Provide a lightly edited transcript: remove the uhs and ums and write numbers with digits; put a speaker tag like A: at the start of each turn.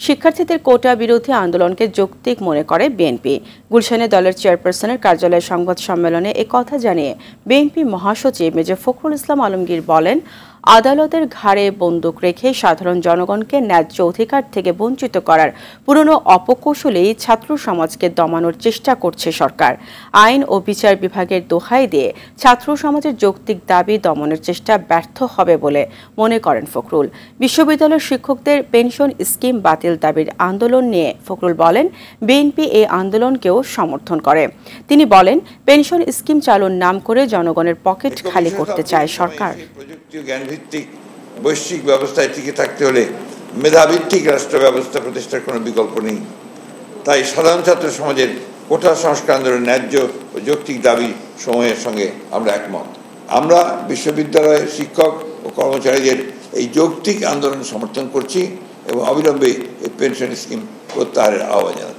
A: শিক্ষার্থীদের কোটা বিরোধী আন্দোলনকে যৌক্তিক মনে করে বিএনপি। গুলশানে দলের চেয়ারপারসনের কার্যালয়ে সংবাদ সম্মেলনে একথা জানিয়ে বিএনপি মহাসচিব মেজর ফখরুল ইসলাম আলমগীর বলেন, আদালতের ঘাড়ে বন্দুক রেখে সাধারণ জনগণকে ন্যায্য অধিকার থেকে বঞ্চিত করার পুরনো অপকৌশলেই ছাত্র সমাজকে দমানোর চেষ্টা করছে সরকার। আইন ও বিচার বিভাগের দোহাই দিয়ে ছাত্র সমাজের যৌক্তিক দাবি দমনের চেষ্টা ব্যর্থ হবে বলে মনে করেন ফখরুল। বিশ্ববিদ্যালয়ের শিক্ষকদের পেনশন স্কিম বাতিল দাবির আন্দোলন নিয়ে ফখরুল বলেন, বিএনপি এই আন্দোলনকেও সমর্থন করে। তিনি বলেন, পেনশন স্কিম চালুর নাম করে জনগণের পকেট খালি করতে চায় সরকার।
B: জ্ঞানভিত্তিক বৈশ্বিক ব্যবস্থায় টিকে থাকতে হলে মেধাভিত্তিক রাষ্ট্র ব্যবস্থা প্রতিষ্ঠার কোনো বিকল্প নেই। তাই সাধারণ ছাত্র সমাজের কোটা সংস্কার আন্দোলনের ন্যায্য ও যৌক্তিক দাবি সময়ের সঙ্গে আমরা একমত। আমরা বিশ্ববিদ্যালয়ের শিক্ষক ও কর্মচারীদের এই যৌক্তিক আন্দোলন সমর্থন করছি এবং অবিলম্বে এই পেনশন স্কিম প্রত্যাহারের আহ্বান জানাচ্ছি।